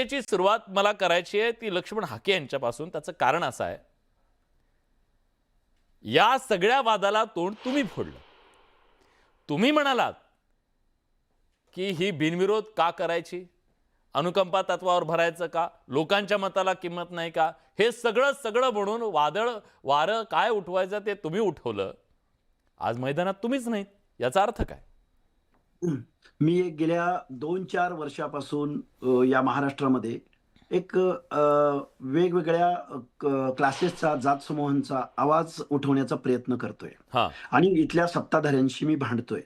टीकेची सुरुवात मला करायची आहे ती लक्ष्मण हाके यांच्यापासून. त्याचं कारण असं आहे, या सगळ्या वादाला तोंड तुम्ही फोडलं. तुम्ही म्हणालात की ही बिनविरोध का करायची, अनुकंपा तत्वावर भरायचं का, लोकांच्या मताला किंमत नाही का, हे सगळं म्हणून वादळ वारं काय उठवायचं ते तुम्ही उठवलं. आज मैदानात तुम्हीच नाहीत, याचा अर्थ काय? मी गेल्या 2-4 वर्षापासून या महाराष्ट्रामध्ये एक वेगवेगळ्या क्लासेसचा, जात समूहांचा आवाज उठवण्याचा प्रयत्न करतोय हां. आणि इथल्या सत्ताधाऱ्यांशी मी भांडतोय.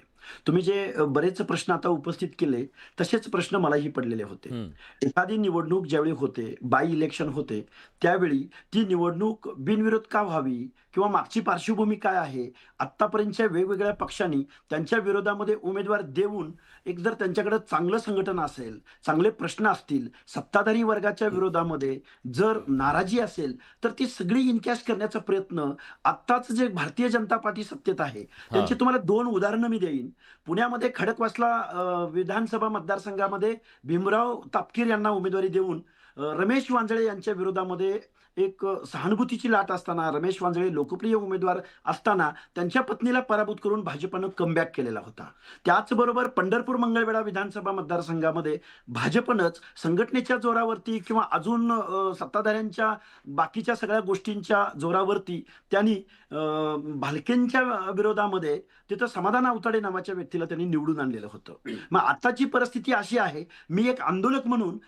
तुम्ही जे बरेच प्रश्न आता उपस्थित केले, तसेच प्रश्न मलाही पडलेले होते. हं. एखादी निवडणूक ज्यावेळी होते, बाय इलेक्शन होते, त्यावेळी ती निवडणूक बिनविरोध का व्हावी किंवा मागची पार्श्वभूमी काय आहे, आत्तापर्यंतच्या वेगवेगळ्या पक्षांनी त्यांच्या विरोधामध्ये उमेदवार देऊन एक जर त्यांच्याकडे चांगलं संघटन असेल, चांगले प्रश्न असतील, सत्ताधारी वर्गाच्या विरोधामध्ये जर नाराजी असेल, तर ती सगळी इनकॅश करण्याचा प्रयत्न आत्ताच जे भारतीय जनता पार्टी सत्तेत आहे, त्यांची तुम्हाला 2 उदाहरणं मी देईन. पुण्यामध्ये खडकवासला विधानसभा मतदारसंघामध्ये भीमराव तापकीर यांना उमेदवारी देऊन रमेश वांजळे यांच्या विरोधामध्ये एक सहानुभूतीची लाट असताना, रमेश वांजळे लोकप्रिय उमेदवार असताना त्यांच्या पत्नीला पराभूत करून भाजपनं कमबॅक केलेला होता. त्याचबरोबर पंढरपूर मंगळवेढा विधानसभा मतदारसंघामध्ये भाजपनंच संघटनेच्या जोरावरती किंवा अजून सत्ताधाऱ्यांच्या बाकीच्या सगळ्या गोष्टींच्या जोरावरती त्यांनी भालकेंच्या विरोधामध्ये तिथं समाधान आवताडे नावाच्या व्यक्तीला त्यांनी निवडून आणलेलं होतं. मग आताची परिस्थिती अशी आहे, मी एक आंदोलक म्हणून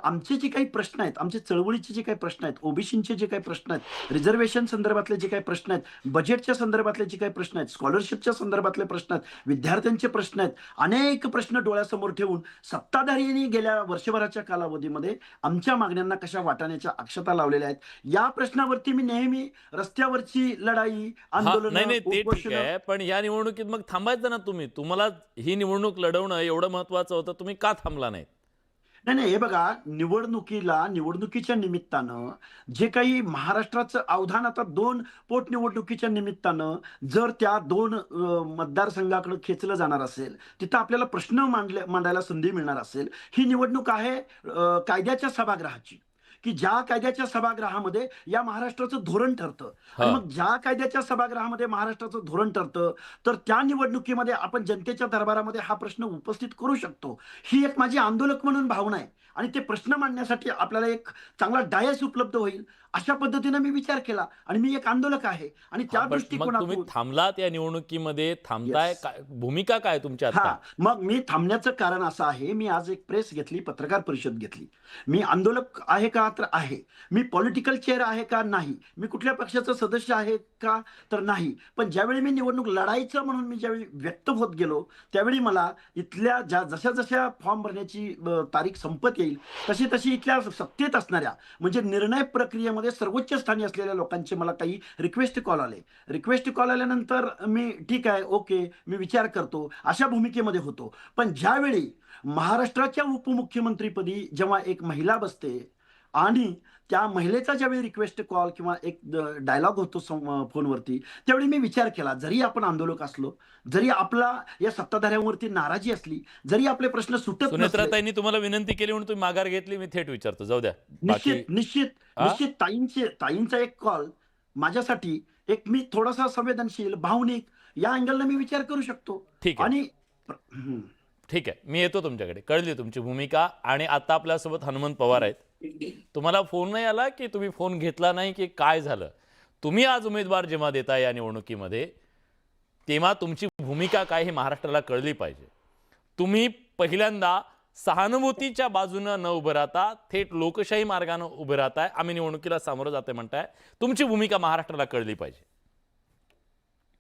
आमचे जे काही प्रश्न आहेत, आमचे चळवळीचे जे काही प्रश्न आहेत, ओबीसीचे जे काही प्रश्न आहेत, रिझर्वेशन संदर्भातले जे काही प्रश्न आहेत, बजेटच्या संदर्भातले जे काही प्रश्न आहेत, स्कॉलरशिपच्या संदर्भातले प्रश्न आहेत, विद्यार्थ्यांचे प्रश्न आहेत, अनेक प्रश्न डोळ्यासमोर ठेवून सत्ताधाऱ्यांनी गेल्या वर्षभराच्या कालावधीमध्ये आमच्या मागण्यांना कशा वाटाण्याच्या अक्षता लावलेल्या आहेत. या प्रश्नावरती मी नेहमी रस्त्यावरची लढाई, आंदोलन, नाही ते ठीक आहे, पण या निवडणुकीत मग थांबायचं ना तुम्ही. तुम्हाला ही निवडणूक लढवणं एवढं महत्वाचं होतं, तुम्ही का थांबला नाही? नाही, हे बघा, निवडणुकीच्या निमित्तानं जे काही महाराष्ट्राचं अवधान आता 2 पोटनिवडणुकीच्या निमित्तानं जर त्या 2 मतदारसंघाकडे खेचलं जाणार असेल, तिथं आपल्याला प्रश्न मांडायला संधी मिळणार असेल, ही निवडणूक आहे कायद्याच्या सभागृहाची, की ज्या कायद्याच्या सभागृहामध्ये या महाराष्ट्राचं धोरण ठरतं. आणि मग ज्या कायद्याच्या सभागृहामध्ये महाराष्ट्राचं धोरण ठरतं, तर त्या निवडणुकीमध्ये आपण जनतेच्या दरबारामध्ये हा प्रश्न उपस्थित करू शकतो. ही एक माझी आंदोलक म्हणून भावना आहे आणि ते प्रश्न मांडण्यासाठी आपल्याला एक चांगला डायस उपलब्ध होईल, अशा पद्धतीने मी विचार केला आणि मी एक आंदोलक आहे आणि त्या मग तुम्ही दृष्टिकोनातून थांबलात या निवडणुकीमध्ये, थांबताय काय, भूमिका काय तुमची आता? मग मी थांबण्याचं कारण असं आहे, मी आज एक प्रेस घेतली, पत्रकार परिषद घेतली. मी आंदोलक आहे का? तर आहे. मी पॉलिटिकल चेअर आहे का? नाही. मी कुठल्या पक्षाचं सदस्य आहे का? तर नाही. पण ज्यावेळी मी निवडणूक लढायचं म्हणून मी ज्यावेळी व्यक्त होत गेलो, त्यावेळी मला इथल्या जशा फॉर्म भरण्याची तारीख संपत येईल, तशी इथल्या सत्तेत असणाऱ्या म्हणजे निर्णय प्रक्रियेमध्ये सर्वोच्च स्थानी असलेल्या लोकांचे मला काही रिक्वेस्ट कॉल आले. रिक्वेस्ट कॉल आल्यानंतर मी ठीक आहे, ओके, मी विचार करतो, अशा भूमिकेमध्ये होतो. पण ज्यावेळी महाराष्ट्राच्या उपमुख्यमंत्रीपदी जेव्हा एक महिला बसते आणि त्या महिलेचा ज्यावेळी रिक्वेस्ट कॉल किंवा एक डायलॉग होतो फोनवरती, त्यावेळी मी विचार केला, जरी आपण आंदोलक असलो, जरी आपला या सत्ताधाऱ्यांवरती नाराजी असली, जरी आपले प्रश्न सुटत नसले, सुनेत्राताईंनी तुम्हाला विनंती केली म्हणून तुम्ही माघार घेतली. मी थेट विचारतो, जाऊ द्या. निश्चित ताईंचा एक कॉल माझ्यासाठी एक, मी थोडासा संवेदनशील, भावनिक या अँगलने मी विचार करू शकतो. ठीक आहे. आणि ठीक आहे, मी येतो तुमच्याकडे. कळली तुमची भूमिका. आणि आता आपल्यासोबत हनुमंत पवार आहेत. तुम्हाला फोन नाही आला की तुम्ही फोन घेतला नाही की काय झालं? तुम्ही आज उमेदवार जेव्हा देता या निवडणुकीमध्ये, तेव्हा तुमची भूमिका काय हे महाराष्ट्राला कळली पाहिजे. तुम्ही पहिल्यांदा सहानुभूतीच्या बाजूनं न उभं राहता थेट लोकशाही मार्गानं उभे राहताय. आम्ही निवडणुकीला सामोरं जाते म्हणताय. तुमची भूमिका महाराष्ट्राला कळली पाहिजे.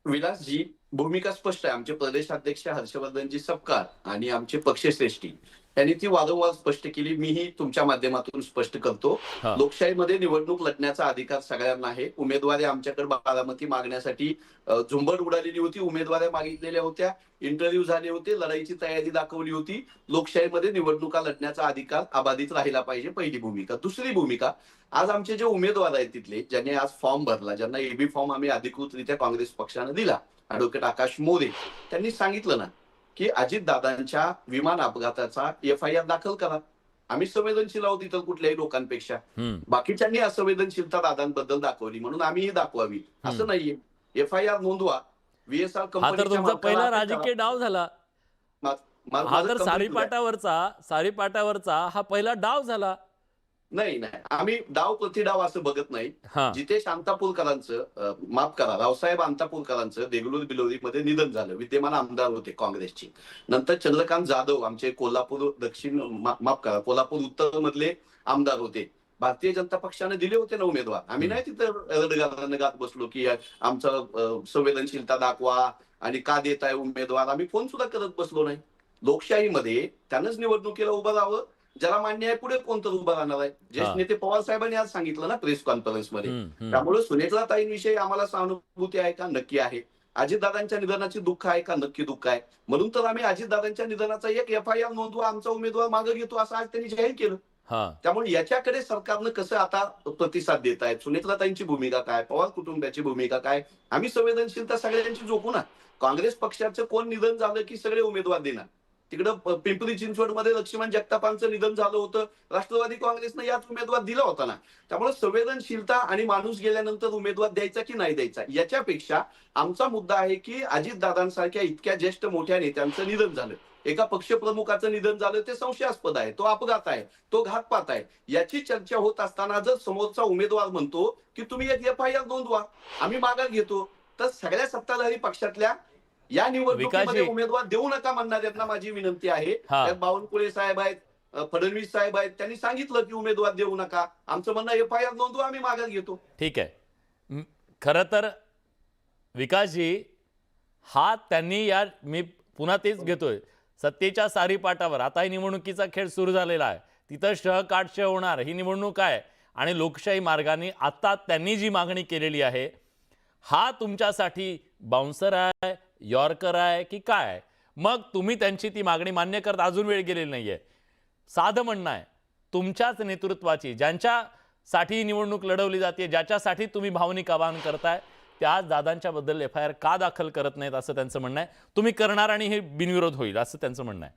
विलासजी, भूमिका स्पष्ट आहे. आमचे प्रदेशाध्यक्ष हर्षवर्धनजी सपकाळ आणि आमचे पक्षश्रेष्ठी यांनी ती वारंवार स्पष्ट केली. मीही तुमच्या माध्यमातून स्पष्ट करतो. लोकशाहीमध्ये निवडणूक लढण्याचा अधिकार सगळ्यांना आहे. उमेदवारी आमच्याकडे बारामती मागण्यासाठी झुंबड उडालेली होती. उमेदवाऱ्या मागितलेल्या होत्या, इंटरव्ह्यू झाले होते, लढाईची तयारी दाखवली होती. लोकशाहीमध्ये निवडणुका लढण्याचा अधिकार अबाधित राहिला पाहिजे, पहिली भूमिका. दुसरी भूमिका, आज आमचे जे उमेदवार आहेत तिथले, ज्यांनी आज फॉर्म भरला, ज्यांना एबी फॉर्म आम्ही अधिकृतरित्या काँग्रेस पक्षानं दिला, ॲडव्होकेट आकाश मोरे, त्यांनी सांगितलं ना की अजितदादांच्या विमान अपघाताचा FIR दाखल करा. आम्ही संवेदनशील आहोत इतर कुठल्याही लोकांपेक्षा. बाकीच्यांनी असंवेदनशीलता दादांबद्दल दाखवली म्हणून आम्हीही दाखवावी असं नाहीये. FIR नोंदवा. VSR हा तर कंपनीच्या तुमचा पहिला मालकाला राजकीय डाव झाला. हा माझं तर complete द्या. सारीपाटावरचा हा पहिला डाव झाला. नाही आम्ही डाव प्रतिडाव असं बघत नाही. हा. जितेश अंतापूरकरांचं माफ करा रावसाहेब अंतापूरकरांचं देगलूर बिलोरीमध्ये निधन झालं. विद्यमान आमदार होते काँग्रेसचे. नंतर चंद्रकांत जाधव आमचे कोल्हापूर दक्षिण माफ करा कोल्हापूर उत्तर मधले आमदार होते. भारतीय जनता पक्षाने दिले होते ना उमेदवार. आम्ही नाही तिथं रडगात बसलो की आमचं संवेदनशीलता दाखवा आणि का देताय उमेदवार. आम्ही फोन सुद्धा करत बसलो नाही. लोकशाहीमध्ये त्यानंच निवडणुकीला उभं राहावं ज्याला मान्य आहे. पुढे कोणतं उभं राहणार आहे. ज्येष्ठ नेते पवार साहेबांनी आज सांगितलं ना प्रेस कॉन्फरन्समध्ये. त्यामुळे सुनेत्राताईंविषयी आम्हाला सहानुभूती आहे का? नक्की आहे. अजितदादांच्या निधनाची दुःख आहे का? नक्की दुःख आहे. म्हणून तर आम्ही अजितदादांच्या निधनाचा एक FIR नोंदवा आमचा उमेदवार मागे घेतो असं आज त्यांनी जाहीर केलं. त्यामुळे याच्याकडे सरकारनं कसं आता प्रतिसाद देत आहेत. सुनेत्राताईंची भूमिका काय, पवार कुटुंबाची भूमिका काय. आम्ही संवेदनशीलता सगळ्यांची जोखू ना. काँग्रेस पक्षाचं कोण निधन झालं की सगळे उमेदवार देणार. तिकडं पिंपरी चिंचवडमध्ये लक्ष्मण जगतापांचं निधन झालं होतं. राष्ट्रवादी काँग्रेसनं याच उमेदवार दिला होता ना. त्यामुळे संवेदनशीलता आणि माणूस गेल्यानंतर उमेदवार द्यायचा की नाही द्यायचा याच्यापेक्षा आमचा मुद्दा आहे की अजितदादांसारख्या इतक्या ज्येष्ठ मोठ्या नेत्यांचं निधन झालं. एका पक्षप्रमुखाचं निधन झालं ते संशयास्पद आहे. तो अपघात आहे. तो घातपात आहे. याची चर्चा होत असताना जर समोरचा उमेदवार म्हणतो की तुम्ही एक FIR नोंदवा आम्ही माघार घेतो तर सगळ्या सत्ताधारी पक्षातल्या या निवडणुकीमध्ये उमेदवार देऊ नका म्हणणाऱ्यांना माझी विनंती आहे. त्यात बावनकुळे साहेब आहेत, फडणवीस साहेब आहेत. त्यांनी सांगितलं की उमेदवार देऊ नका. आमचं म्हणणं FIR नोंदवा आम्ही माघार घेतो. ठीक आहे. खरं तर विकासजी हा त्यांनी मी पुन्हा तेच घेतोय सत्तेच्या सारीपाटावर आता ही निवडणुकीचा खेळ सुरू झालेला आहे. तिथं काटशह होणार ही निवडणूक आहे आणि लोकशाही मार्गाने आता त्यांनी जी मागणी केलेली आहे हा तुमच्यासाठी बाउन्सर आहे, यॉर्कर आहे की काय आहे? मग तुम्ही त्यांची ती मागणी मान्य करत अजून वेळ गेलेली नाहीये. साधं म्हणणं आहे तुमच्याच नेतृत्वाची ज्यांच्यासाठी निवडणूक लढवली जाते ज्याच्यासाठी तुम्ही भावनिक आवाहन करताय त्याच दादांच्या बद्दल FIR का दाखल करत नाहीत असं त्यांचं म्हणणं आहे. तुम्ही करणार आणि हे बिनविरोध होईल असं त्यांचं म्हणणं आहे.